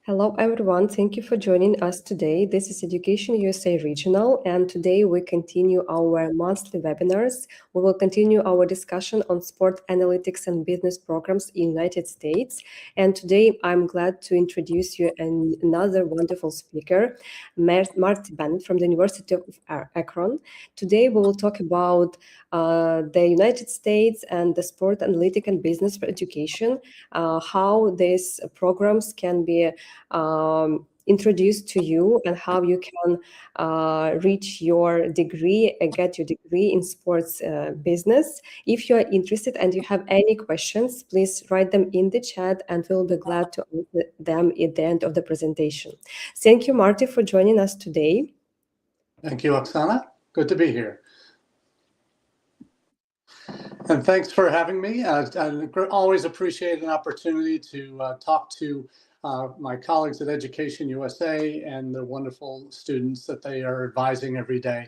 Hello, everyone. Thank you for joining us today. This is Education USA Regional, and today we continue our monthly webinars. We will continue our discussion on sport analytics and business programs in the United States. And today I'm glad to introduce you another wonderful speaker, Marty Bennett from the University of Akron. Today we will talk about the United States and the sport analytic and business for education, how these programs can be introduced to you and how you can reach your degree and get your degree in sports business. If you are interested and you have any questions, please write them in the chat and we'll be glad to answer them at the end of the presentation. Thank you, Marty, for joining us today. Thank you, Oksana. Good to be here. And thanks for having me. I always appreciate an opportunity to talk to my colleagues at Education USA and the wonderful students that they are advising every day.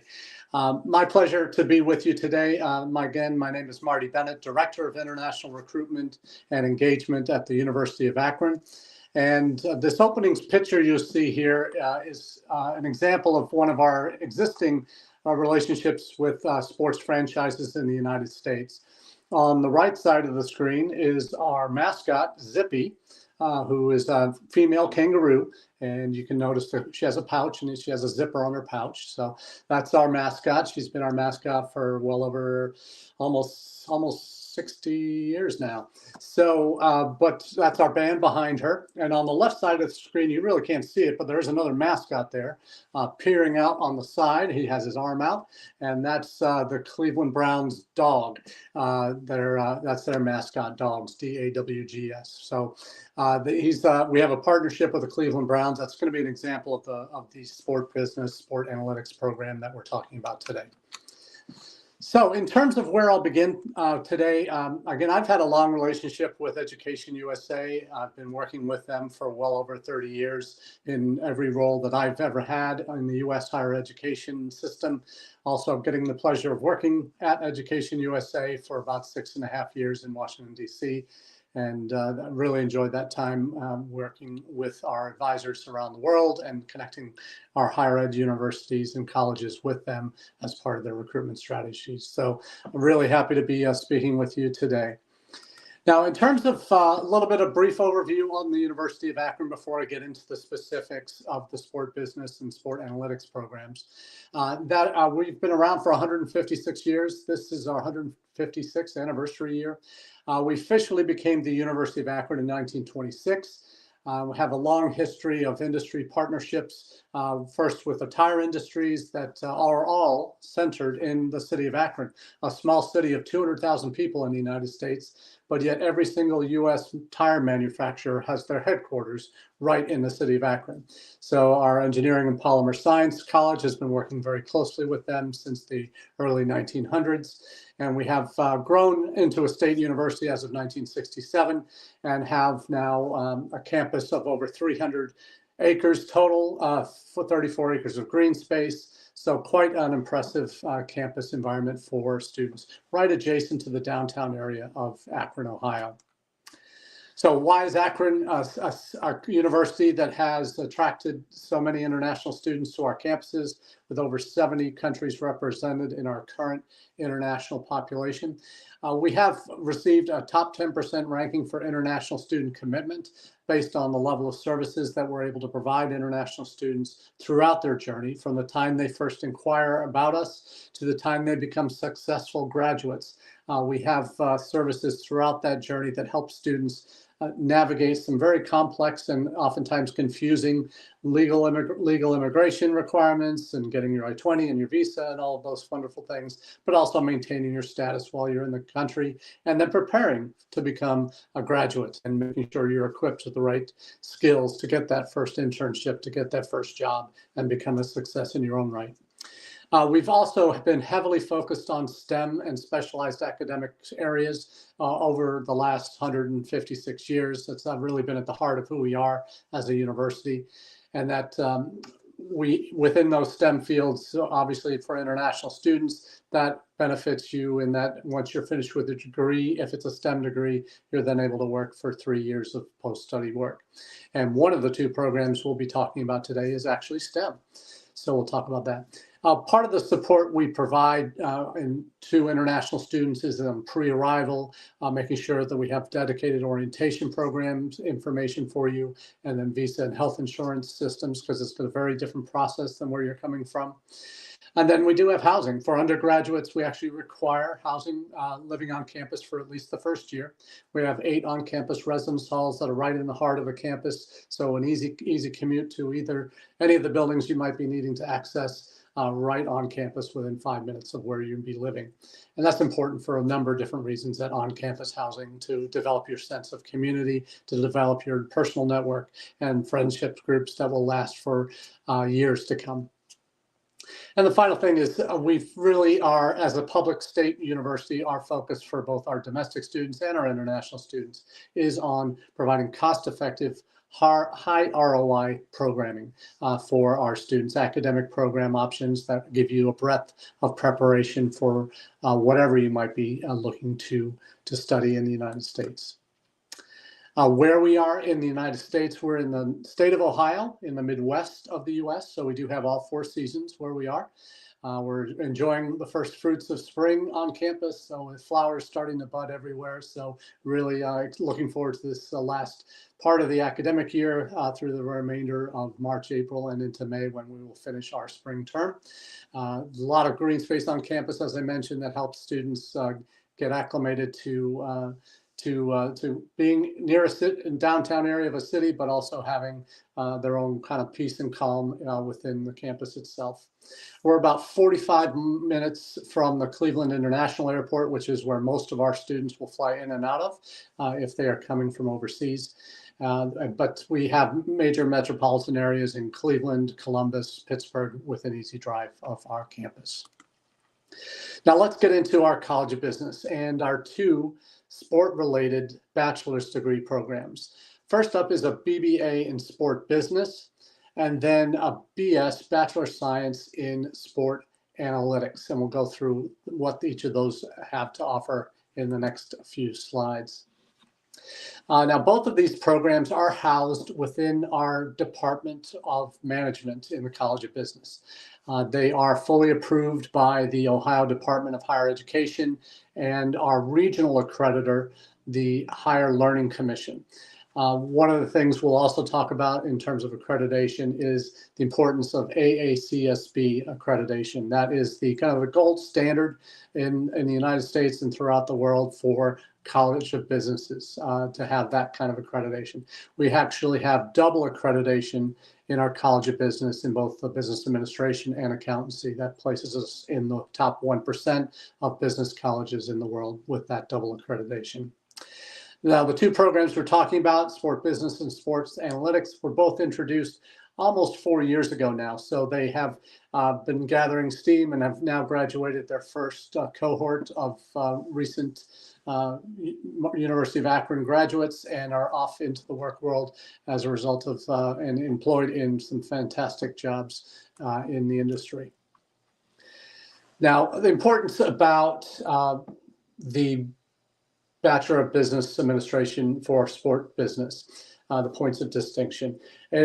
My pleasure to be with you today. Again, my name is Marty Bennett, Director of International Recruitment and Engagement at the University of Akron. And this opening picture you see here is an example of one of our existing relationships with sports franchises in the United States. On the right side of the screen is our mascot, Zippy, who is a female kangaroo. And you can notice that she has a pouch and she has a zipper on her pouch. So that's our mascot. She's been our mascot for well over almost 60 years now. So, but that's our band behind her. And on the left side of the screen, you really can't see it, but there is another mascot there peering out on the side. He has his arm out, and that's the Cleveland Browns dog. That's their mascot dogs, DAWGS. So we have a partnership with the Cleveland Browns. That's going to be an example of the sport analytics program that we're talking about today. So in terms of where I'll begin today, again, I've had a long relationship with Education USA. I've been working with them for well over 30 years in every role that I've ever had in the U.S. higher education system. Also getting the pleasure of working at Education USA for about 6.5 years in Washington, D.C. And I really enjoyed that time working with our advisors around the world and connecting our higher ed universities and colleges with them as part of their recruitment strategies. So I'm really happy to be speaking with you today. Now, in terms of a little bit of brief overview on the University of Akron before I get into the specifics of the sport business and sport analytics programs, we've been around for 156 years. This is our 156th anniversary year. We officially became the University of Akron in 1926. We have a long history of industry partnerships, first with the tire industries that are all centered in the city of Akron, a small city of 200,000 people in the United States, but yet every single U.S. tire manufacturer has their headquarters right in the city of Akron. So our Engineering and Polymer Science College has been working very closely with them since the early 1900s. And we have grown into a state university as of 1967 and have now a campus of over 300 acres total, for 34 acres of green space. So quite an impressive campus environment for students, right adjacent to the downtown area of Akron, Ohio. So why is Akron a university that has attracted so many international students to our campuses, with over 70 countries represented in our current international population? We have received a top 10% ranking for international student commitment based on the level of services that we're able to provide international students throughout their journey, from the time they first inquire about us to the time they become successful graduates. We have services throughout that journey that help students navigate some very complex and oftentimes confusing legal immigration requirements and getting your I-20 and your visa and all of those wonderful things, but also maintaining your status while you're in the country, and then preparing to become a graduate and making sure you're equipped with the right skills to get that first internship, to get that first job, and become a success in your own right. We've also been heavily focused on STEM and specialized academic areas over the last 156 years. That's really been at the heart of who we are as a university. And that within those STEM fields, so obviously for international students, that benefits you in that once you're finished with a degree, if it's a STEM degree, you're then able to work for 3 years of post-study work. And one of the 2 programs we'll be talking about today is actually STEM. So we'll talk about that. Part of the support we provide to international students is pre-arrival, making sure that we have dedicated orientation programs, information for you, and then visa and health insurance systems, because it's a very different process than where you're coming from. And then we do have housing. For undergraduates, we actually require housing, living on campus for at least the first year. We have 8 on-campus residence halls that are right in the heart of the campus, so an easy commute to either any of the buildings you might be needing to access right on campus within 5 minutes of where you'd be living. And that's important for a number of different reasons, that on-campus housing, to develop your sense of community, to develop your personal network and friendship groups that will last for years to come. And the final thing is we really are, as a public state university, our focus for both our domestic students and our international students is on providing cost-effective, high ROI programming for our students, academic program options that give you a breadth of preparation for whatever you might be looking to study in the United States. Where we are in the United States, we're in the state of Ohio, in the Midwest of the US. So we do have all 4 seasons where we are. We're enjoying the first fruits of spring on campus, so with flowers starting to bud everywhere. So really looking forward to this last part of the academic year through the remainder of March, April, and into May, when we will finish our spring term. A lot of green space on campus, as I mentioned, that helps students get acclimated to being near a downtown area of a city, but also having their own kind of peace and calm within the campus itself. We're about 45 minutes from the Cleveland International Airport, which is where most of our students will fly in and out of if they are coming from overseas. But we have major metropolitan areas in Cleveland, Columbus, Pittsburgh, within easy drive of our campus. Now let's get into our College of Business and our 2 sport-related bachelor's degree programs. First up is a BBA in Sport Business, and then a BS, Bachelor of Science in Sport Analytics. And we'll go through what each of those have to offer in the next few slides. Now, both of these programs are housed within our Department of Management in the College of Business. They are fully approved by the Ohio Department of Higher Education and our regional accreditor, the Higher Learning Commission. One of the things we'll also talk about in terms of accreditation is the importance of AACSB accreditation. That is the kind of the gold standard in the United States and throughout the world for College of Businesses to have that kind of accreditation. We actually have double accreditation in our College of Business in both the business administration and accountancy. That places us in the top 1% of business colleges in the world with that double accreditation. Now, the 2 programs we're talking about, Sport Business and Sports Analytics, were both introduced almost 4 years ago now. So they have been gathering steam and have now graduated their first cohort of recent University of Akron graduates and are off into the work world as a result of and employed in some fantastic jobs in the industry. Now, the importance about the Bachelor of Business Administration for Sport Business, the points of distinction.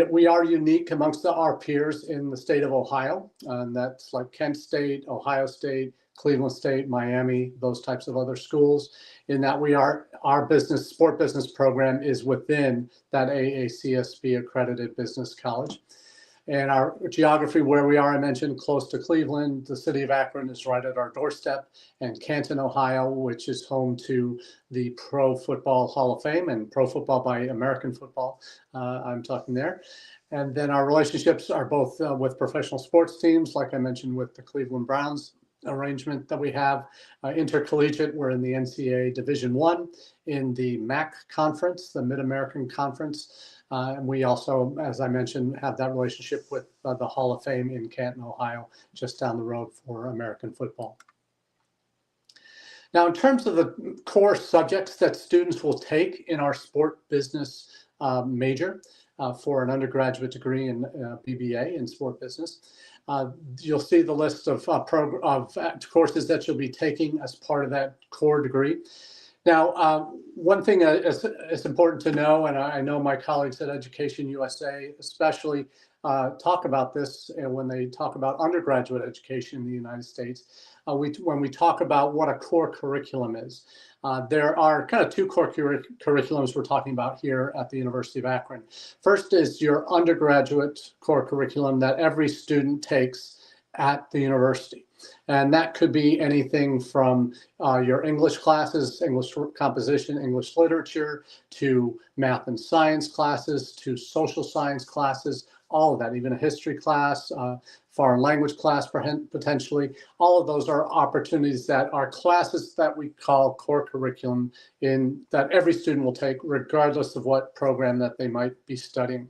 We are unique amongst our peers in the state of Ohio, and that's like Kent State, Ohio State, Cleveland State, Miami, those types of other schools, in that our sport business program is within that AACSB accredited business college. And our geography, where we are, I mentioned, close to Cleveland. The city of Akron is right at our doorstep, and Canton, Ohio, which is home to the Pro Football Hall of Fame and Pro Football by American Football. I'm talking there. And then our relationships are both with professional sports teams, like I mentioned, with the Cleveland Browns arrangement that we have. Intercollegiate, we're in the NCAA Division I, in the MAC conference, the Mid-American Conference. And we also, as I mentioned, have that relationship with the Hall of Fame in Canton, Ohio, just down the road for American football. Now, in terms of the core subjects that students will take in our sport business major, for an undergraduate degree in BBA in sport business. You'll see the list of courses that you'll be taking as part of that core degree. Now, one thing is important to know, and I know my colleagues at Education USA especially talk about this when they talk about undergraduate education in the United States. When we talk about what a core curriculum is, there are kind of two core curriculums we're talking about here at the University of Akron. First is your undergraduate core curriculum that every student takes at the university. And that could be anything from your English classes, English composition, English literature, to math and science classes, to social science classes, all of that, even a history class, foreign language class potentially. All of those are opportunities that are classes that we call core curriculum that every student will take regardless of what program that they might be studying.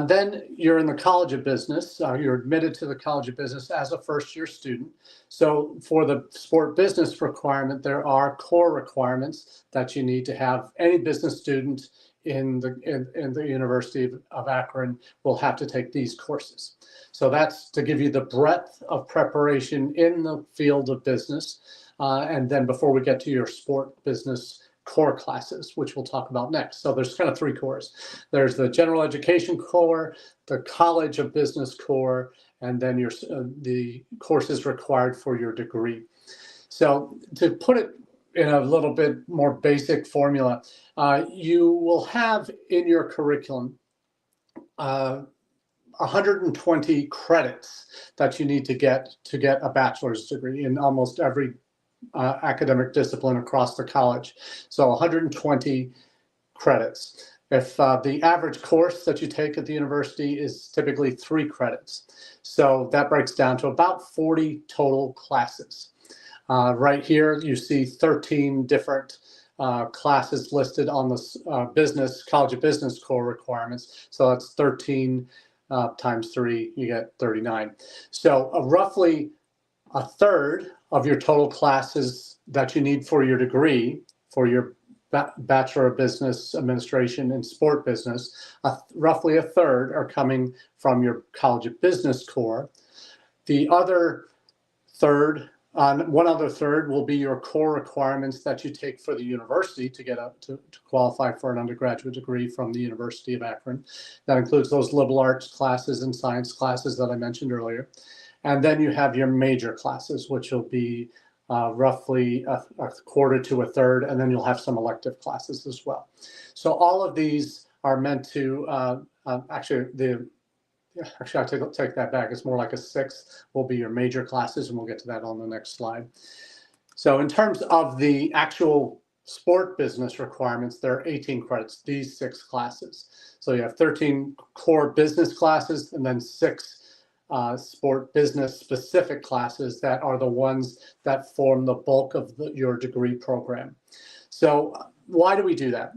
Then you're in the College of Business. You're admitted to the College of Business as a first-year student. So for the sport business requirement, there are core requirements that you need to have. Any business student in the University of Akron will have to take these courses. So that's to give you the breadth of preparation in the field of business. And then before we get to your sport business core classes, which we'll talk about next. So there's kind of three cores. There's the general education core, the College of Business core, and then the courses required for your degree. So to put it in a little bit more basic formula, you will have in your curriculum 120 credits that you need to get a bachelor's degree in almost every academic discipline across the college. So 120 credits. If the average course that you take at the university is typically 3 credits. So that breaks down to about 40 total classes. Right here, you see 13 different classes listed on the College of Business core requirements. So that's 13 times 3, you get 39. So roughly a third of your total classes that you need for your degree, for your Bachelor of Business Administration in sport business, roughly a third are coming from your College of Business core. The other third, one other third will be your core requirements that you take for the university to get up to qualify for an undergraduate degree from the University of Akron. That includes those liberal arts classes and science classes that I mentioned earlier. And then you have your major classes, which will be roughly a quarter to a third, and then you'll have some elective classes as well. So all of these are meant to, actually I take that back. It's more like a sixth will be your major classes, and we'll get to that on the next slide. So in terms of the actual sport business requirements, there are 18 credits, these 6 classes. So you have 13 core business classes and then 6 sport business specific classes that are the ones that form the bulk of your degree program. So why do we do that?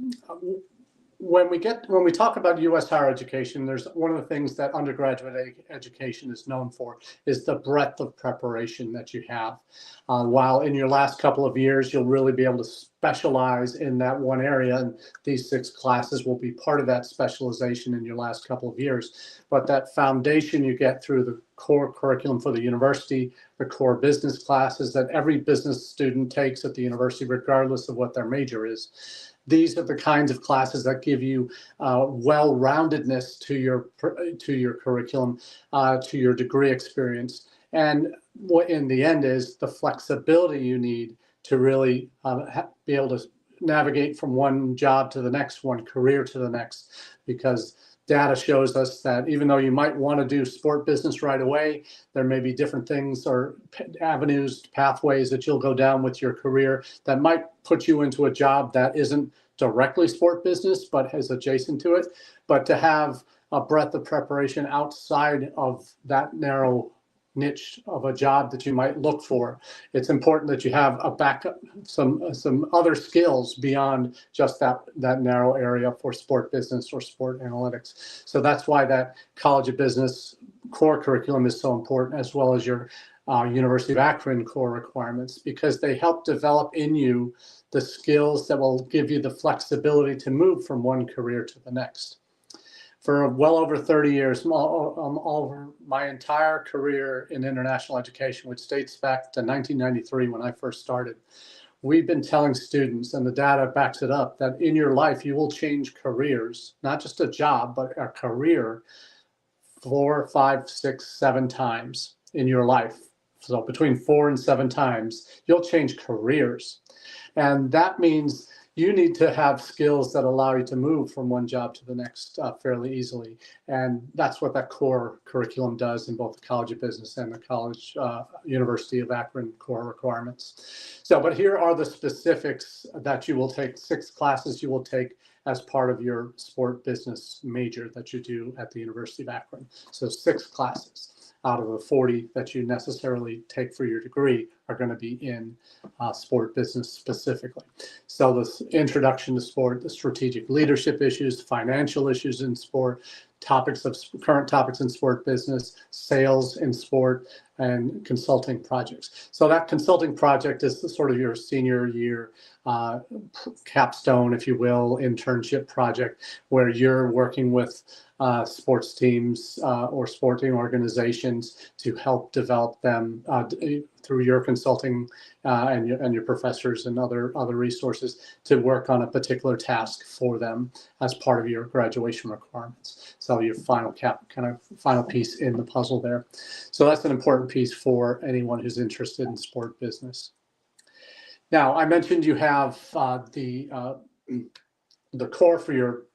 When we talk about U.S. higher education, there's one of the things that undergraduate education is known for is the breadth of preparation that you have. While in your last couple of years, you'll really be able to specialize in that one area, and these 6 classes will be part of that specialization in your last couple of years. But that foundation you get through the core curriculum for the university, the core business classes that every business student takes at the university, regardless of what their major is. These are the kinds of classes that give you well-roundedness to your curriculum, to your degree experience. And what in the end is the flexibility you need to really be able to navigate from one job to the next, one career to the next, because data shows us that even though you might want to do sport business right away, there may be different things or avenues, pathways that you'll go down with your career that might put you into a job that isn't directly sport business, but is adjacent to it. But to have a breadth of preparation outside of that narrow niche of a job that you might look for, it's important that you have a backup, some other skills beyond just that narrow area for sport business or sport analytics. So that's why that College of Business core curriculum is so important, as well as your University of Akron core requirements, because they help develop in you the skills that will give you the flexibility to move from one career to the next. For well over 30 years, over my entire career in international education, which dates back to 1993 when I first started, we've been telling students, and the data backs it up, that in your life you will change careers, not just a job, but a career 4, 5, 6, 7 times in your life. So between 4 and 7 times, you'll change careers. And that means you need to have skills that allow you to move from one job to the next fairly easily. And that's what that core curriculum does in both the College of Business and the University of Akron core requirements. So, but here are the specifics that you will take. 6 classes you will take as part of your sport business major that you do at the University of Akron. So 6 classes out of the 40 that you necessarily take for your degree are going to be in sport business specifically. So this introduction to sport, the strategic leadership issues, financial issues in sport, current topics in sport business, sales in sport, and consulting projects. So that consulting project is sort of your senior year capstone, if you will, internship project where you're working with sports teams or sporting organizations to help develop them through your consulting and your professors and other resources to work on a particular task for them as part of your graduation requirements. So your final piece in the puzzle there. So that's an important piece for anyone who's interested in sport business. Now, I mentioned you have the core for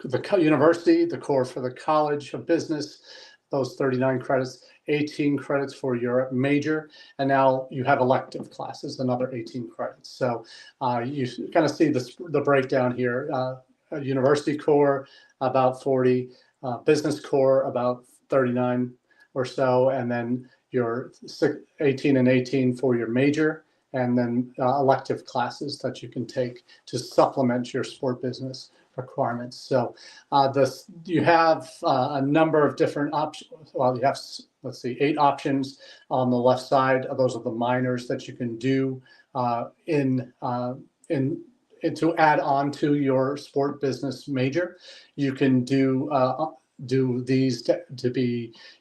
the university, the core for the College of Business, those 39 credits, 18 credits for your major, and now you have elective classes, another 18 credits. So you kind of see the breakdown here. University core, about 40, business core, about 39 or so, and then your 18 and 18 for your major, and then elective classes that you can take to supplement your sport business requirements. So you have a number of different options. Well, you have, let's see, 8 options on the left side. Those are the minors that you can do to add on to your sport business major. You can do these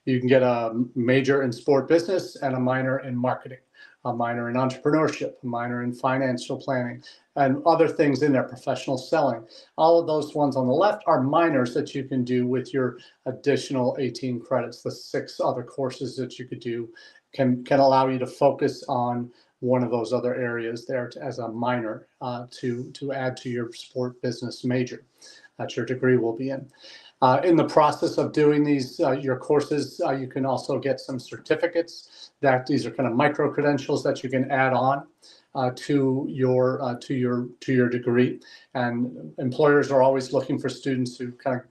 you can get a major in sport business and a minor in marketing, a minor in entrepreneurship, a minor in financial planning, and other things in there, professional selling. All of those ones on the left are minors that you can do with your additional 18 credits. The 6 other courses that you could do can allow you to focus on one of those other areas there as a minor to add to your sport business major that your degree will be in. In the process of doing these, your courses, you can also get some certificates. These are kind of micro credentials that you can add on to your degree. And employers are always looking for students who kind of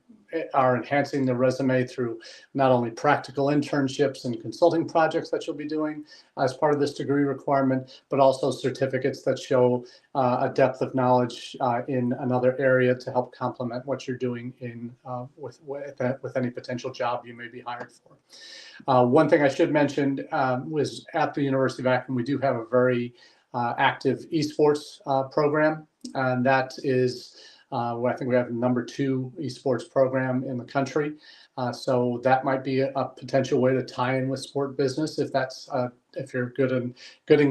are enhancing their resume through not only practical internships and consulting projects that you'll be doing as part of this degree requirement, but also certificates that show a depth of knowledge in another area to help complement what you're doing with any potential job you may be hired for. One thing I should mention was at the University of Akron, we do have a very active esports program, and that is I think we have the #2 esports program in the country. So that might be a potential way to tie in with sport business if you're good in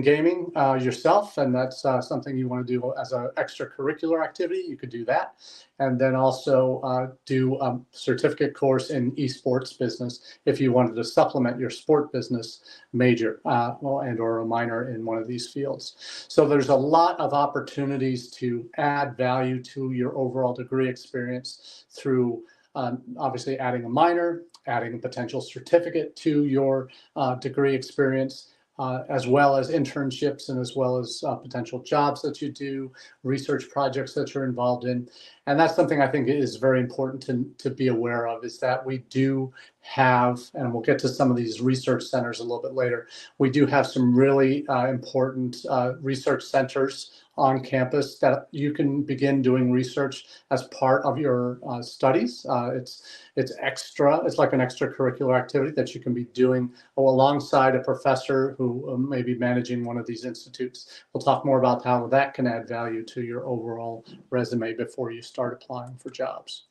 gaming yourself, and that's something you want to do as an extracurricular activity. You could do that, and then also do a certificate course in esports business if you wanted to supplement your sport business major and or a minor in one of these fields. So there's a lot of opportunities to add value to your overall degree experience through obviously adding a minor, adding a potential certificate to your degree experience, as well as internships and as well as potential jobs that you do, research projects that you're involved in. And that's something I think is very important to be aware of, is that we do have, and we'll get to some of these research centers a little bit later, we do have some really important research centers on campus that you can begin doing research as part of your studies. It's like an extracurricular activity that you can be doing alongside a professor who may be managing one of these institutes. We'll talk more about how that can add value to your overall resume before you start applying for jobs.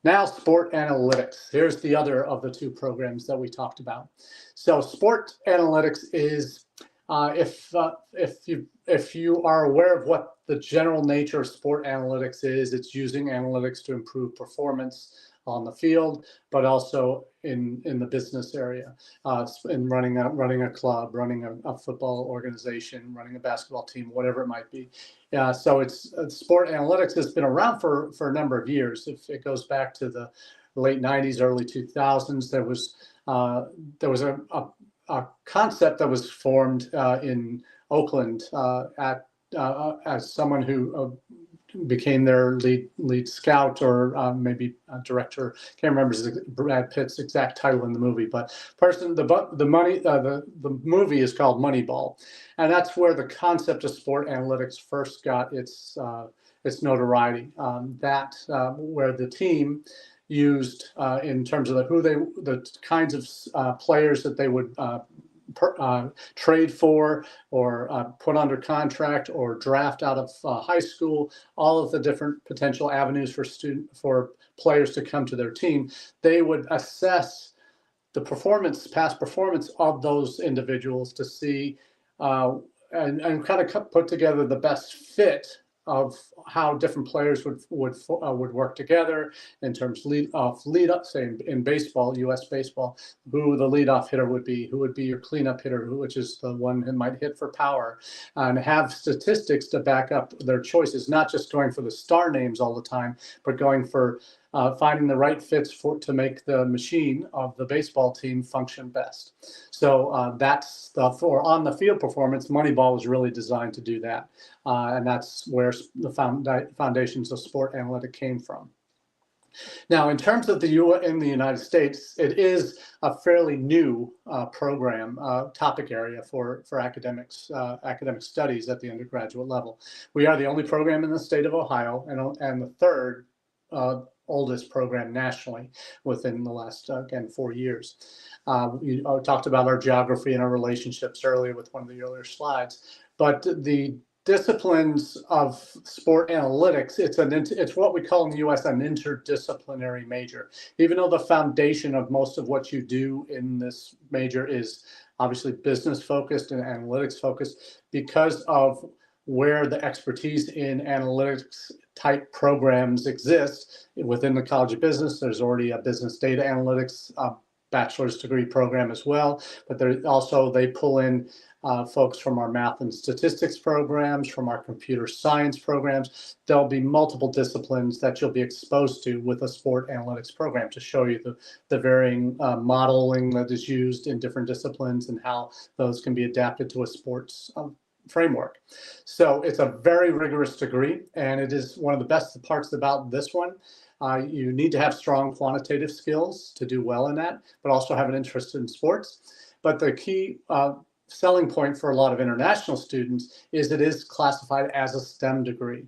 Now, sport analytics. Here's the other of the two programs that we talked about. So sport analytics is, if you are aware of what the general nature of sport analytics is, it's using analytics to improve performance on the field, but also in the business area, in running a club, running a football organization, running a basketball team, whatever it might be. So it's sport analytics has been around for a number of years. If it goes back to the late 90s, early 2000s, there was a concept that was formed in Oakland as someone who became their lead scout, or maybe director. Can't remember Brad Pitt's exact title in the movie, but the movie is called Moneyball, and that's where the concept of sport analytics first got its notoriety. Where the team used in terms of the kinds of players that they would trade for, or put under contract, or draft out of high school, all of the different potential avenues for players to come to their team. They would assess the past performance of those individuals to see and kind of put together the best fit of how different players would work together in terms of lead up, say in baseball, U.S. baseball, who the leadoff hitter would be, who would be your cleanup hitter, which is the one who might hit for power, and have statistics to back up their choices, not just going for the star names all the time, but going for finding the right fits to make the machine of the baseball team function best. So that's for on the field performance. Moneyball was really designed to do that, and that's where the foundations of sport analytic came from. Now, in terms of in the United States, it is a fairly new program, topic area for academics, academic studies at the undergraduate level. We are the only program in the state of Ohio, and the third oldest program nationally within the last, again, 4 years. We talked about our geography and our relationships earlier with one of the earlier slides, but the disciplines of sport analytics, it's what we call in the US an interdisciplinary major. Even though the foundation of most of what you do in this major is obviously business focused and analytics focused, because of where the expertise in analytics type programs exist within the College of Business. There's already a business data analytics bachelor's degree program as well, but they pull in folks from our math and statistics programs, from our computer science programs. There'll be multiple disciplines that you'll be exposed to with a sport analytics program to show you the varying modeling that is used in different disciplines and how those can be adapted to a sports framework. So it's a very rigorous degree, and it is one of the best parts about this one. You need to have strong quantitative skills to do well in that, but also have an interest in sports. But the key selling point for a lot of international students is it is classified as a STEM degree.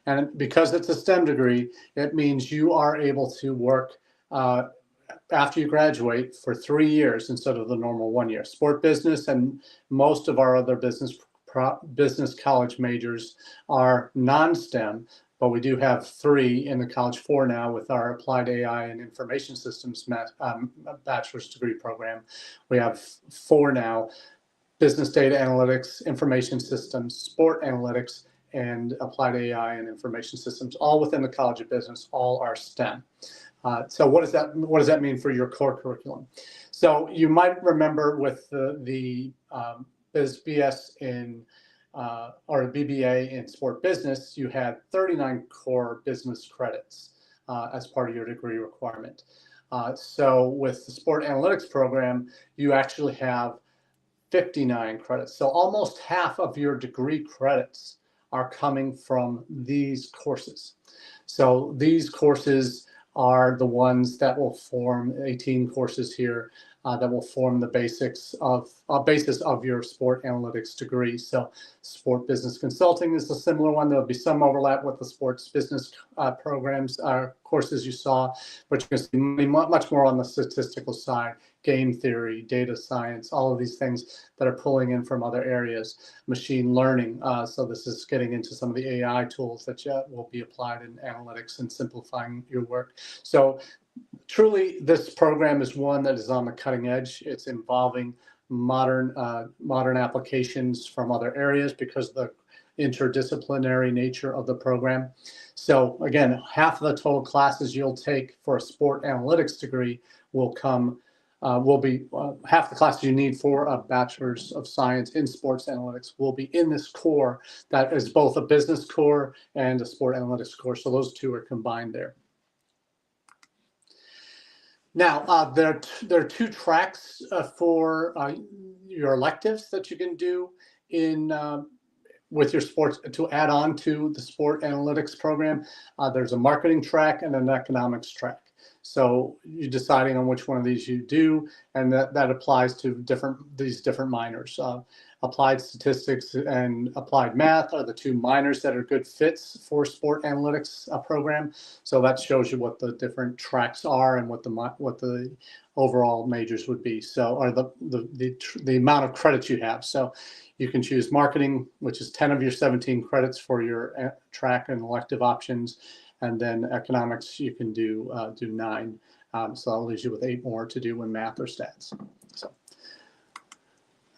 And because it's a STEM degree, it means you are able to work after you graduate for 3 years instead of the normal 1 year. Sport business and most of our other business college majors are non-STEM, but we do have 3 in the College 4 now with our Applied AI and Information Systems bachelor's degree program. We have 4 now: Business Data Analytics, Information Systems, Sport Analytics, and Applied AI and Information Systems, all within the College of Business. All are STEM. So what does that mean for your core curriculum? So you might remember with the BS in or BBA in sport business, you had 39 core business credits as part of your degree requirement. So with the sport analytics program, you actually have 59 credits. So almost half of your degree credits are coming from these courses. So these courses are the ones that will form 18 courses here that will form the basis of your sport analytics degree. So sport business consulting is a similar one. There'll be some overlap with the sports business programs courses you saw, but you can see much more on the statistical side game theory, data science, all of these things that are pulling in from other areas, machine learning. So this is getting into some of the AI tools that will be applied in analytics and simplifying your work. So truly, this program is one that is on the cutting edge. It's involving modern applications from other areas because of the interdisciplinary nature of the program. So again, half of the total classes you'll take for a sport analytics degree will be half the classes you need for a bachelor's of science in sports analytics will be in this core that is both a business core and a sport analytics core. So those two are combined there. Now, there are two tracks for your electives that you can do with your sports to add on to the sport analytics program. There's a marketing track and an economics track. So you're deciding on which one of these you do, and that applies to these different minors. Applied statistics and applied math are the two minors that are good fits for sport analytics program. So that shows you what the different tracks are and what the overall majors would be. So, or the amount of credits you have. So you can choose marketing, which is 10 of your 17 credits for your track and elective options. And then economics, you can do 9. So that leaves you with 8 more to do in math or stats. So,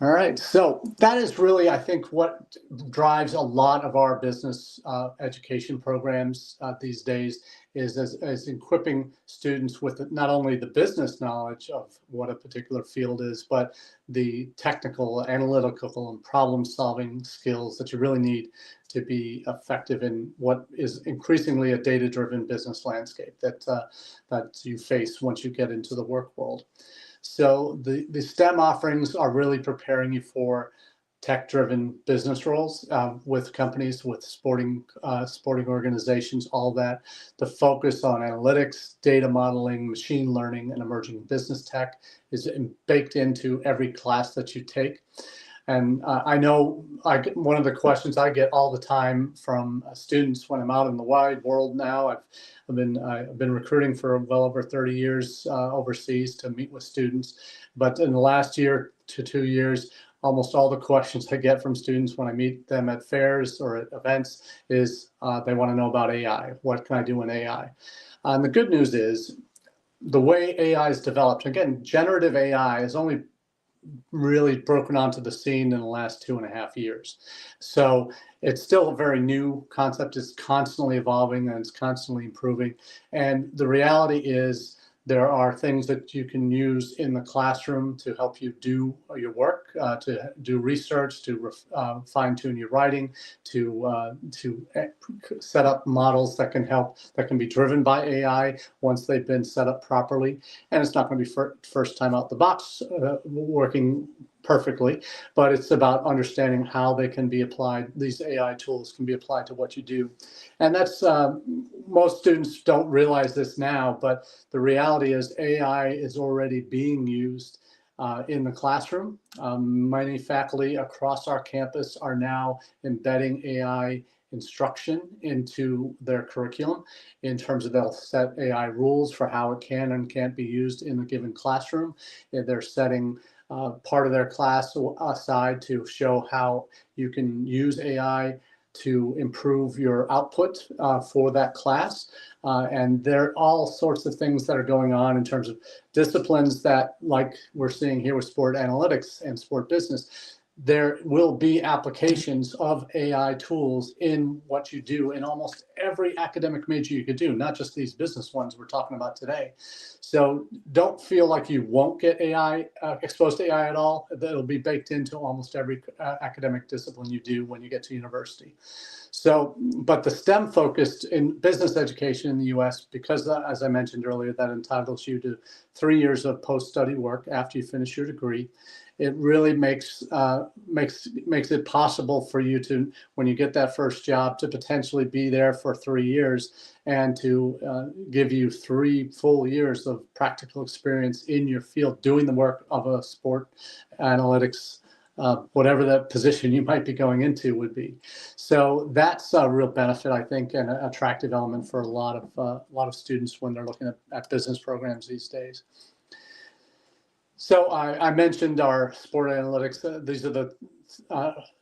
all right. So that is really, I think, what drives a lot of our business education programs these days is equipping students with not only the business knowledge of what a particular field is, but the technical, analytical, and problem-solving skills that you really need to be effective in what is increasingly a data-driven business landscape that you face once you get into the work world. So the STEM offerings are really preparing you for tech-driven business roles with companies, with sporting organizations, all that. The focus on analytics, data modeling, machine learning, and emerging business tech is baked into every class that you take. And I know one of the questions I get all the time from students when I'm out in the wide world now. I've been recruiting for well over 30 years overseas to meet with students, but in the last year to 2 years, almost all the questions I get from students when I meet them at fairs or at events is they want to know about AI. What can I do in AI? And the good news is the way AI is developed, again, generative AI is only really broken onto the scene in the last 2.5 years. So it's still a very new concept. It's constantly evolving and it's constantly improving. And the reality is there are things that you can use in the classroom to help you do your work, to do research, to fine-tune your writing, to set up models that can be driven by AI once they've been set up properly. And it's not going to be first time out the box working perfectly, but it's about understanding how they can be applied. These AI tools can be applied to what you do. And that's, most students don't realize this now, but the reality is AI is already being used in the classroom. Many faculty across our campus are now embedding AI instruction into their curriculum in terms of they'll set AI rules for how it can and can't be used in a given classroom. They're setting part of their class aside to show how you can use AI to improve your output for that class. And there are all sorts of things that are going on in terms of disciplines that, like we're seeing here with sport analytics and sport business, there will be applications of AI tools in what you do in almost every academic major you could do, not just these business ones we're talking about today. So don't feel like you won't get AI exposed to AI at all. That'll be baked into almost every academic discipline you do when you get to university. So, but the STEM focused in business education in the US, because as I mentioned earlier, that entitles you to 3 years of post-study work after you finish your degree. It really makes it possible for you to, when you get that first job, to potentially be there for 3 years and to give you 3 full years of practical experience in your field doing the work of a sport analytics, whatever that position you might be going into would be. So that's a real benefit, I think, and an attractive element for a lot of students when they're looking at business programs these days. So I mentioned our sport analytics. These are the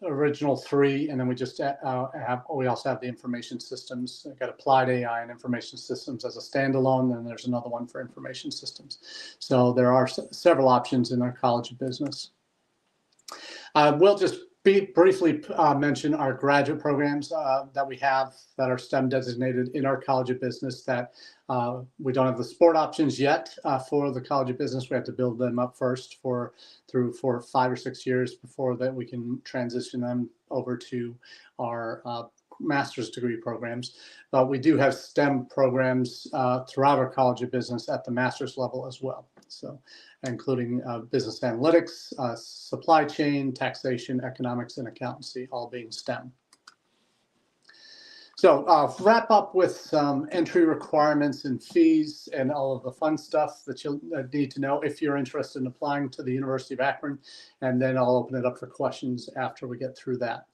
original three, and then we just we also have the information systems. We've got applied AI and information systems as a standalone, and there's another one for information systems. So there are several options in our College of Business. We'll just briefly mention our graduate programs that we have that are STEM designated in our College of Business. That we don't have the sport options yet for the College of Business. We have to build them up first for 5 or 6 years before that we can transition them over to our master's degree programs. But we do have STEM programs throughout our College of Business at the master's level as well. So including business analytics, supply chain, taxation, economics, and accountancy, all being STEM. So wrap up with some entry requirements and fees and all of the fun stuff that you'll need to know if you're interested in applying to the University of Akron, and then I'll open it up for questions after we get through that.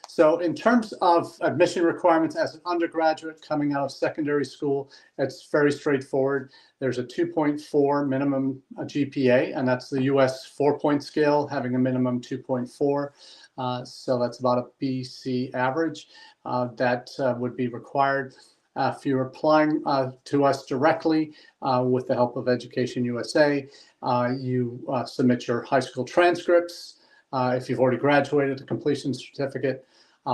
So in terms of admission requirements as an undergraduate coming out of secondary school, it's very straightforward. There's a 2.4 minimum GPA, and that's the US 4-point scale, having a minimum 2.4. So that's about a BC average that would be required. If you're applying to us directly with the help of Education USA, you submit your high school transcripts. If you've already graduated, a completion certificate.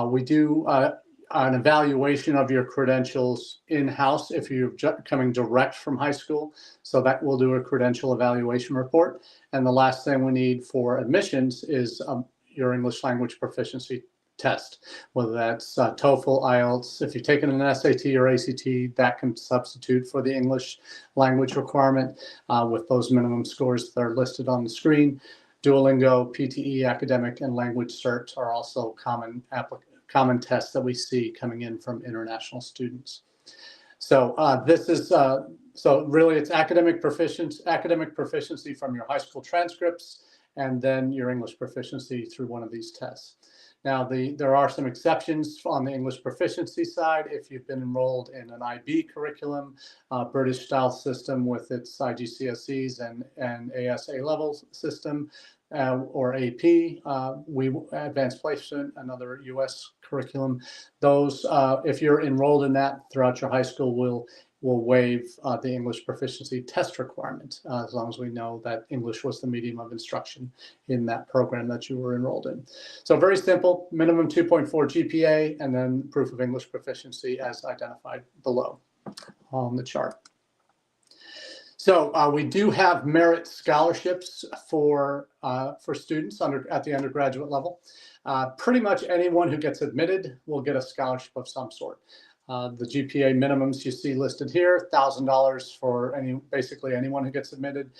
We do an evaluation of your credentials in-house if you're coming direct from high school. So that will do a credential evaluation report. And the last thing we need for admissions is your English language proficiency test, whether that's TOEFL, IELTS. If you've taken an SAT or ACT, that can substitute for the English language requirement with those minimum scores that are listed on the screen. Duolingo, PTE, academic, and language cert are also common tests that we see coming in from international students. So this is so really it's academic proficiency from your high school transcripts, and then your English proficiency through one of these tests. Now, there are some exceptions on the English proficiency side. If you've been enrolled in an IB curriculum, British style system with its IGCSEs and AS A-level system, or AP, Advanced Placement, another US curriculum. Those, if you're enrolled in that throughout your high school, will waive the English proficiency test requirement, as long as we know that English was the medium of instruction in that program that you were enrolled in. So very simple, minimum 2.4 GPA, and then proof of English proficiency as identified below on the chart. So we do have merit scholarships for students at the undergraduate level. Pretty much anyone who gets admitted will get a scholarship of some sort. The GPA minimums you see listed here, $1,000 for basically anyone who gets admitted.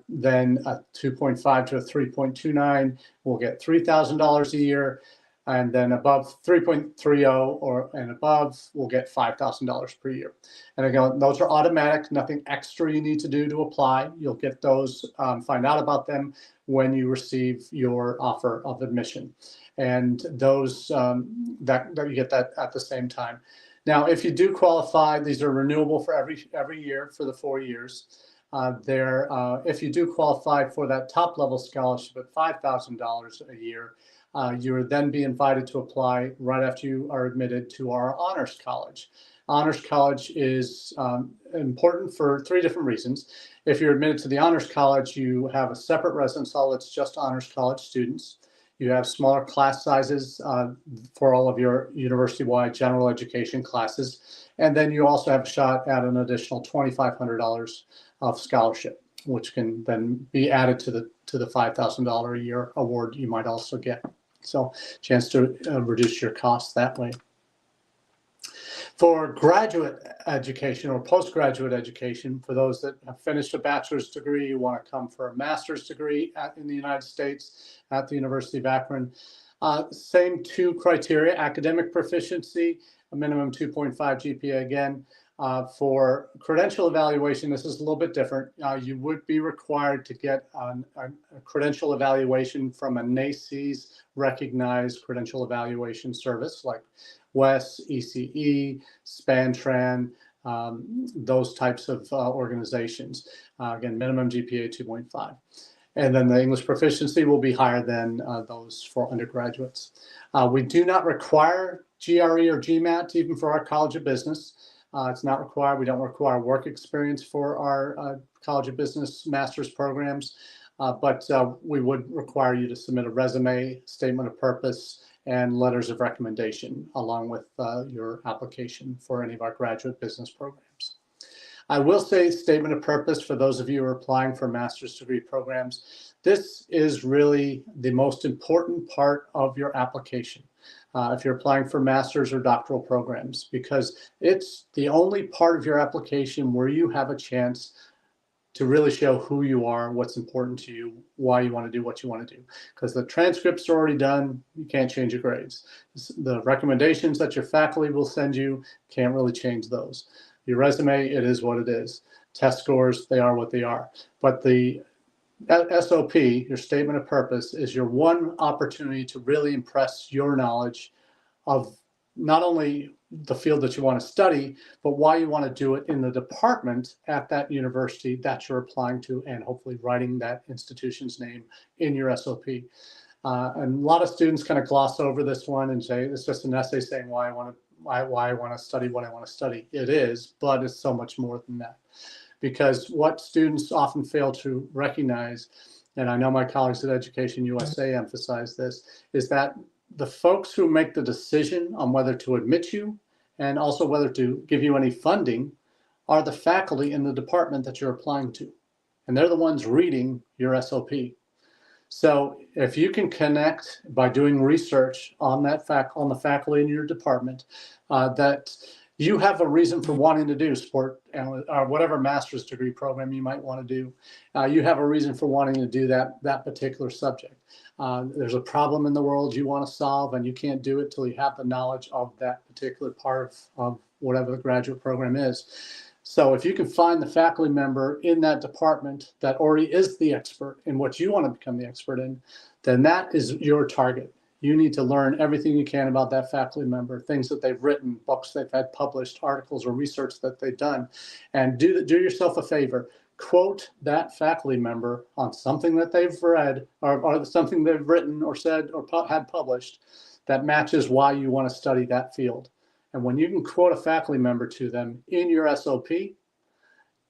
Then a 2.5 to a 3.29 will get $3,000 a year. And then above 3.30 and above, we'll get $5,000 per year. And again, those are automatic, nothing extra you need to do to apply. You'll get those, find out about them when you receive your offer of admission. And those, that you get that at the same time. Now, if you do qualify, these are renewable for every year for the 4 years. If you do qualify for that top level scholarship at $5,000 a year, you would then be invited to apply right after you are admitted to our Honors College. Honors College is important for 3 different reasons. If you're admitted to the Honors College, you have a separate residence hall that's just Honors College students. You have smaller class sizes for all of your university-wide general education classes. And then you also have a shot at an additional $2,500 of scholarship, which can then be added to the $5,000 a year award you might also get. So chance to reduce your costs that way. For graduate education or postgraduate education, for those that have finished a bachelor's degree, you want to come for a master's degree in the United States at the University of Akron, same 2 criteria: academic proficiency, a minimum 2.5 GPA again. For credential evaluation, this is a little bit different. You would be required to get a credential evaluation from a NACES recognized credential evaluation service like WES, ECE, SpanTran, those types of organizations. Again, minimum GPA 2.5. And then the English proficiency will be higher than those for undergraduates. We do not require GRE or GMAT even for our College of Business. It's not required. We don't require work experience for our College of Business master's programs, but we would require you to submit a resume, statement of purpose, and letters of recommendation along with your application for any of our graduate business programs. I will say statement of purpose for those of you who are applying for master's degree programs. This is really the most important part of your application if you're applying for master's or doctoral programs, because it's the only part of your application where you have a chance to really show who you are, what's important to you, why you want to do what you want to do. Because the transcripts are already done, you can't change your grades. The recommendations that your faculty will send you, can't really change those. Your resume, it is what it is. Test scores, they are what they are. But the SOP, your statement of purpose, is your one opportunity to really impress your knowledge of not only the field that you want to study, but why you want to do it in the department at that university that you're applying to, and hopefully writing that institution's name in your SOP. And a lot of students kind of gloss over this one and say it's just an essay saying why I want to study what I want to study. It is, but it's so much more than that. Because what students often fail to recognize, and I know my colleagues at Education USA emphasize this, is that the folks who make the decision on whether to admit you and also whether to give you any funding are the faculty in the department that you're applying to. And they're the ones reading your SOP. So if you can connect by doing research on that on the faculty in your department, that you have a reason for wanting to do sport or whatever master's degree program you might want to do. You have a reason for wanting to do that particular subject. There's a problem in the world you want to solve, and you can't do it till you have the knowledge of that particular part of whatever the graduate program is. So if you can find the faculty member in that department that already is the expert in what you want to become the expert in, then that is your target. You need to learn everything you can about that faculty member, things that they've written, books they've had published, articles or research that they've done, and do yourself a favor. Quote that faculty member on something that they've read or something they've written or said or had published that matches why you want to study that field. And when you can quote a faculty member to them in your SOP,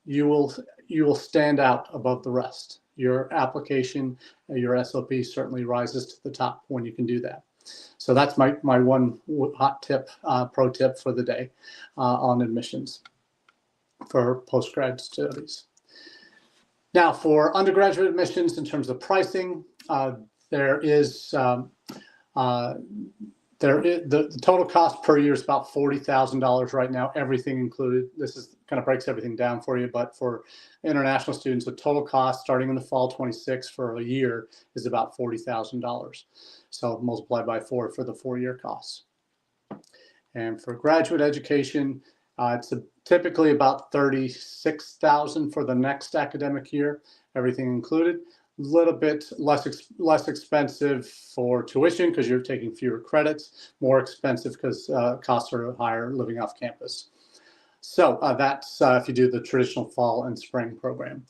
you will stand out above the rest. Your application, your SOP certainly rises to the top when you can do that. So that's my one hot tip, pro tip for the day on admissions for postgrad studies. Now, for undergraduate admissions, in terms of pricing, the total cost per year is about $40,000 right now, everything included. This is kind of breaks everything down for you, but for international students, the total cost starting in the fall 26 for a year is about $40,000. So multiplied by 4 for the 4-year costs. And for graduate education, it's typically about $36,000 for the next academic year, everything included. A little bit less expensive for tuition because you're taking fewer credits, more expensive because costs are higher living off campus. So that's if you do the traditional fall and spring program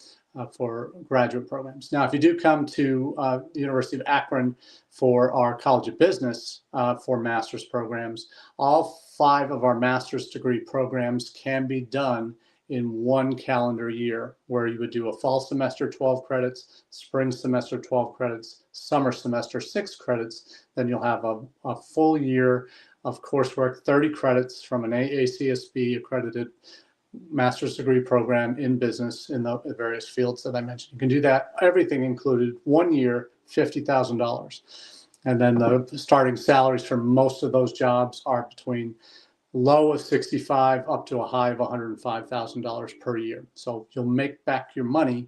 for graduate programs. Now, if you do come to the University of Akron for our College of Business for master's programs, all 5 of our master's degree programs can be done in 1 calendar year, where you would do a fall semester 12 credits, spring semester 12 credits, summer semester 6 credits. Then you'll have a full year of coursework, 30 credits from an AACSB accredited master's degree program in business in the various fields that I mentioned. You can do that, everything included, 1 year, $50,000. And then the starting salaries for most of those jobs are between low of $65,000 up to a high of $105,000 per year. So you'll make back your money,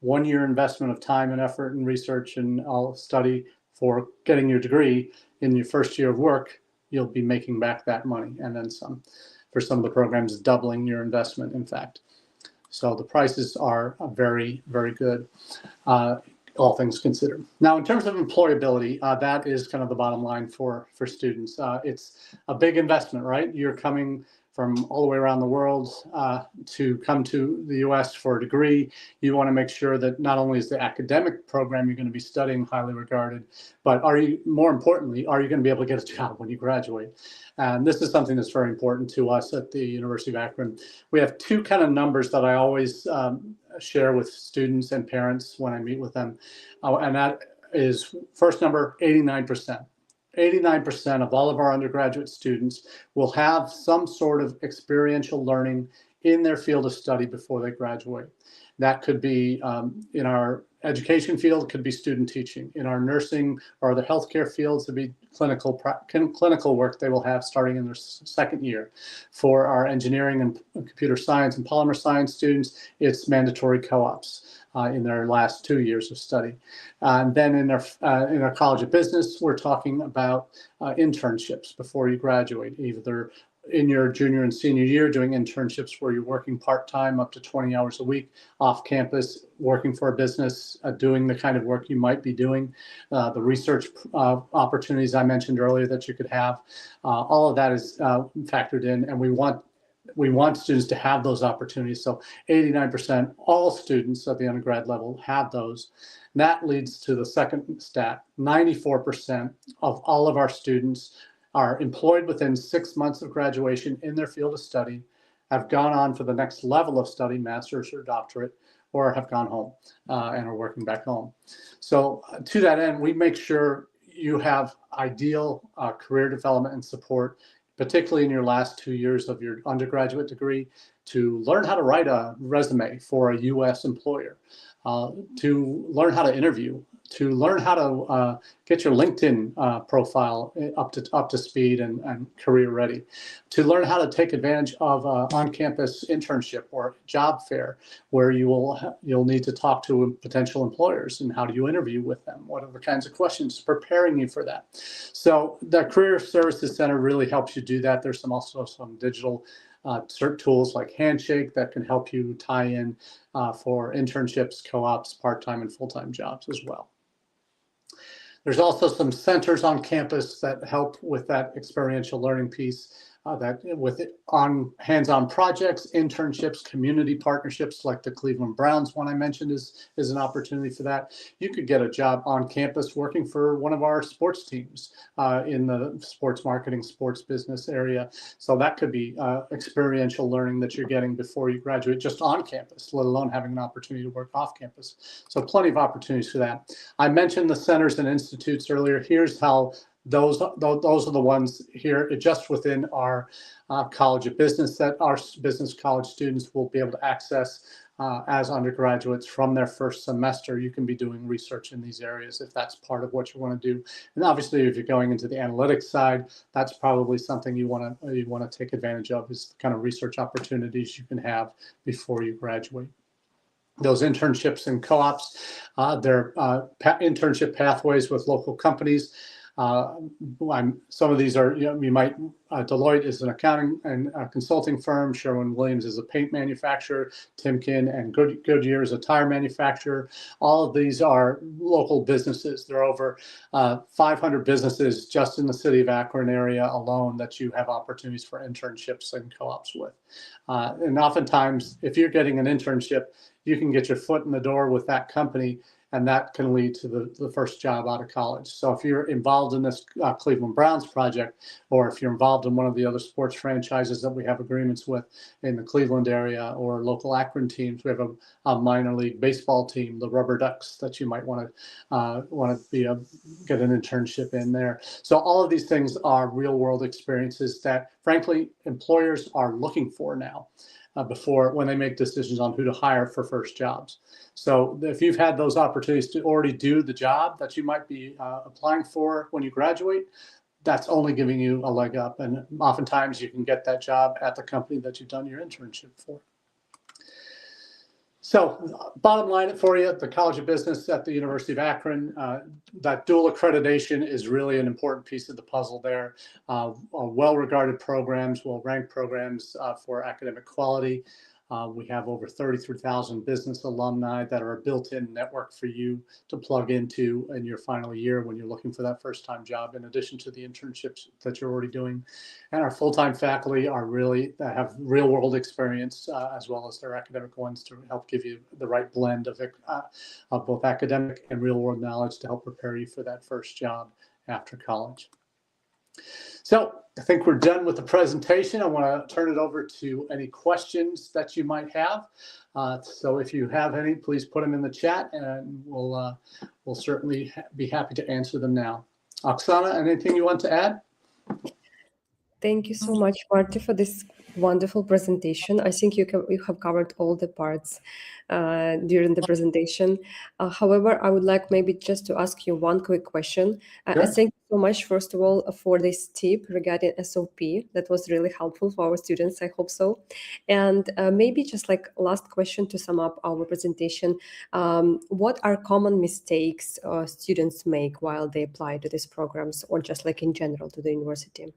1 year investment of time and effort and research and all study for getting your degree. In your first year of work, you'll be making back that money and then some. For some of the programs, doubling your investment, in fact. So the prices are very, very good, all things considered. Now, in terms of employability, that is kind of the bottom line for students. It's a big investment, right? You're coming from all the way around the world to come to the US for a degree. You want to make sure that not only is the academic program you're going to be studying highly regarded, but more importantly, are you going to be able to get a job when you graduate? And this is something that's very important to us at the University of Akron. We have two kind of numbers that I always share with students and parents when I meet with them. And that is, first number, 89%. 89% of all of our undergraduate students will have some sort of experiential learning in their field of study before they graduate. That could be in our education field, it could be student teaching. In our nursing or the healthcare fields, it would be clinical work they will have starting in their second year. For our engineering and computer science and polymer science students, it's mandatory co-ops in their last 2 years of study. And then in our College of Business, we're talking about internships before you graduate, either in your junior and senior year doing internships where you're working part-time up to 20 hours a week off campus, working for a business, doing the kind of work you might be doing, the research opportunities I mentioned earlier that you could have. All of that is factored in, and we want students to have those opportunities. So 89%, all students at the undergrad level have those. And that leads to the second stat. 94% of all of our students are employed within 6 months of graduation in their field of study, have gone on for the next level of study, master's or doctorate, or have gone home and are working back home. So to that end, we make sure you have ideal career development and support, particularly in your last 2 years of your undergraduate degree, to learn how to write a resume for a US employer, to learn how to interview, to learn how to get your LinkedIn profile up to speed and career ready, to learn how to take advantage of on-campus internship or job fair, where you'll need to talk to potential employers, and how do you interview with them? What are the kinds of questions preparing you for that? So the Career Services Center really helps you do that. There's also some digital cert tools like Handshake that can help you tie in for internships, co-ops, part-time and full-time jobs as well. There's also some centers on campus that help with that experiential learning piece, on hands-on projects, internships, community partnerships, like the Cleveland Browns one I mentioned is an opportunity for that. You could get a job on campus working for one of our sports teams in the sports marketing, sports business area. So that could be experiential learning that you're getting before you graduate, just on campus, let alone having an opportunity to work off campus. So plenty of opportunities for that. I mentioned the centers and institutes earlier. Here's how those are the ones here just within our College of Business that our business college students will be able to access as undergraduates from their first semester. You can be doing research in these areas if that's part of what you want to do. And obviously, if you're going into the analytics side, that's probably something you want to take advantage of, is the kind of research opportunities you can have before you graduate. Those internships and co-ops, they're internship pathways with local companies. Some of these are, Deloitte is an accounting and consulting firm. Sherwin-Williams is a paint manufacturer. Timken and Goodyear is a tire manufacturer. All of these are local businesses. There are over 500 businesses just in the city of Akron area alone that you have opportunities for internships and co-ops with. And oftentimes, if you're getting an internship, you can get your foot in the door with that company, and that can lead to the first job out of college. So if you're involved in this Cleveland Browns project, or if you're involved in one of the other sports franchises that we have agreements with in the Cleveland area, or local Akron teams, we have a minor league baseball team, the Rubber Ducks, that you might want to get an internship in there. So all of these things are real world experiences that, frankly, employers are looking for now. When they make decisions on who to hire for first jobs. So if you've had those opportunities to already do the job that you might be applying for when you graduate, that's only giving you a leg up. And oftentimes you can get that job at the company that you've done your internship for. So bottom line for you, the College of Business at the University of Akron, that dual accreditation is really an important piece of the puzzle there. Well-regarded programs, well-ranked programs for academic quality. We have over 33,000 business alumni that are a built-in network for you to plug into in your final year when you're looking for that first-time job, in addition to the internships that you're already doing. And our full-time faculty are really have real-world experience as well as their academic ones to help give you the right blend of both academic and real-world knowledge to help prepare you for that first job after college. So I think we're done with the presentation. I want to turn it over to any questions that you might have. So if you have any, please put them in the chat, and we'll certainly be happy to answer them now. Oksana, anything you want to add? Thank you so much, Marty, for this wonderful presentation. I think you have covered all the parts during the presentation. However, I would like maybe just to ask you one quick question. Sure. Thank you so much, first of all, for this tip regarding SOP. That was really helpful for our students. I hope so. And maybe just like last question to sum up our presentation, what are common mistakes students make while they apply to these programs, or just like in general to the university?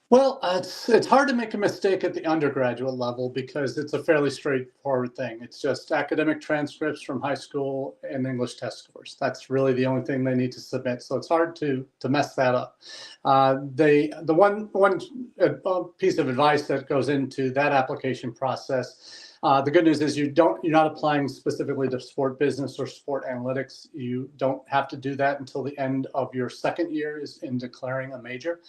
Well, it's hard to make a mistake at the undergraduate level because it's a fairly straightforward thing. It's just academic transcripts from high school and English test scores. That's really the only thing they need to submit. So it's hard to mess that up. The one piece of advice that goes into that application process, the good news is you're not applying specifically to sport business or sport analytics. You don't have to do that until the end of your second year is in declaring a major.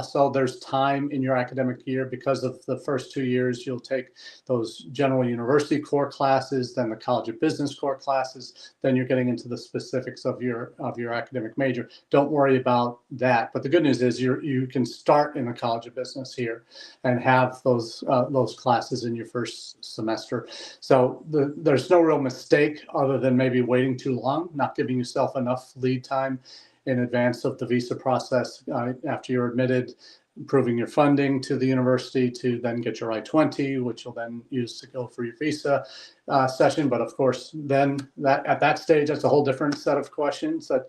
So there's time in your academic year. Because of the first 2 years, you'll take those general university core classes, then the College of Business core classes, then you're getting into the specifics of your academic major. Don't worry about that. But the good news is you can start in the College of Business here and have those classes in your first semester. So there's no real mistake other than maybe waiting too long, not giving yourself enough lead time in advance of the visa process after you're admitted, proving your funding to the university to then get your I-20, which you'll then use to go for your visa session. But of course, then at that stage, that's a whole different set of questions that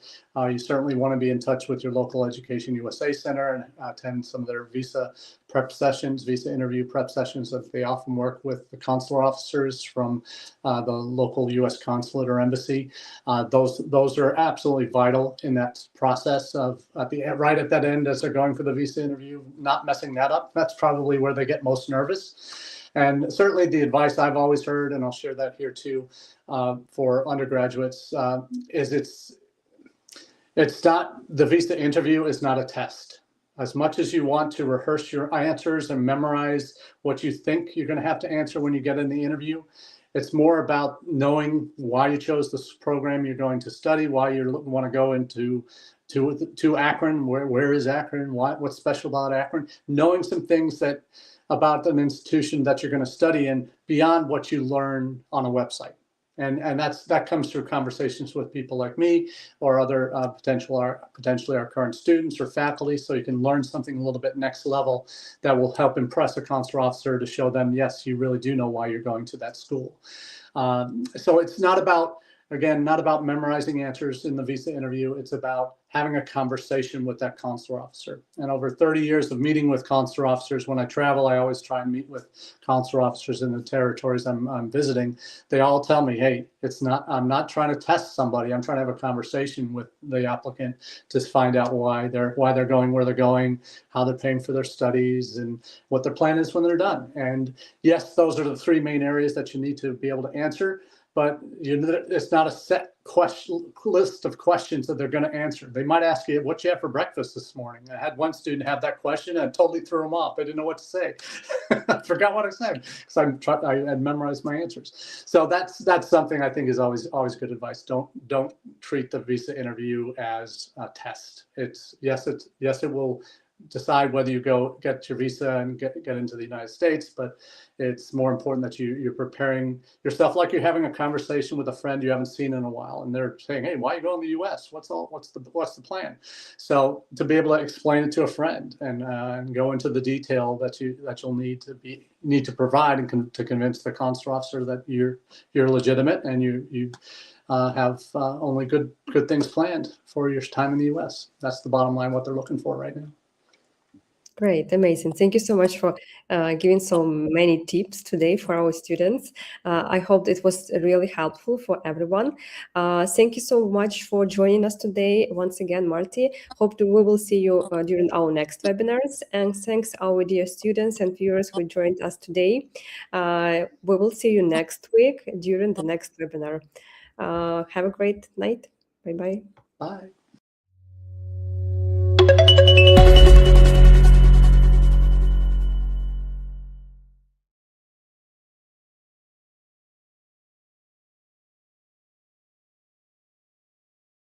you certainly want to be in touch with your local Education USA Center and attend some of their visa prep sessions, visa interview prep sessions that they often work with the consular officers from the local U.S. consulate or embassy. Those are absolutely vital in that process of right at that end as they're going for the visa interview, not messing that up. That's probably where they get most nervous. And certainly the advice I've always heard, and I'll share that here too, for undergraduates, is it's not, the visa interview is not a test. As much as you want to rehearse your answers and memorize what you think you're going to have to answer when you get in the interview, it's more about knowing why you chose this program you're going to study, why you want to go into to Akron, where is Akron, what's special about Akron, knowing some things about an institution that you're going to study in beyond what you learn on a website. And that comes through conversations with people like me or other potentially our current students or faculty, so you can learn something a little bit next level that will help impress a consular officer to show them, yes, you really do know why you're going to that school. So it's not about memorizing answers in the visa interview. It's about having a conversation with that consular officer. And over 30 years of meeting with consular officers, when I travel, I always try and meet with consular officers in the territories I'm visiting. They all tell me, hey, I'm not trying to test somebody. I'm trying to have a conversation with the applicant to find out why they're going where they're going, how they're paying for their studies, and what their plan is when they're done. And yes, those are the three main areas that you need to be able to answer. But it's not a set list of questions that they're going to answer. They might ask you, what you have for breakfast this morning? I had one student have that question and it totally threw him off. I didn't know what to say. I forgot what I said because I had memorized my answers. So that's something I think is always good advice. Don't treat the visa interview as a test. Yes, it will decide whether you go get your visa and get into the United States, but it's more important that you're preparing yourself like you're having a conversation with a friend you haven't seen in a while, and they're saying, "Hey, why are you going to the U.S.? What's the plan?" So to be able to explain it to a friend and go into the detail that you'll need to provide and to convince the consular officer that you're legitimate and you have only good things planned for your time in the U.S. That's the bottom line, what they're looking for right now. Great, amazing. Thank you so much for giving so many tips today for our students. I hope it was really helpful for everyone. Thank you so much for joining us today. Once again, Marty, hope we will see you during our next webinars. And thanks our dear students and viewers who joined us today. We will see you next week during the next webinar. Have a great night. Bye-bye. Bye.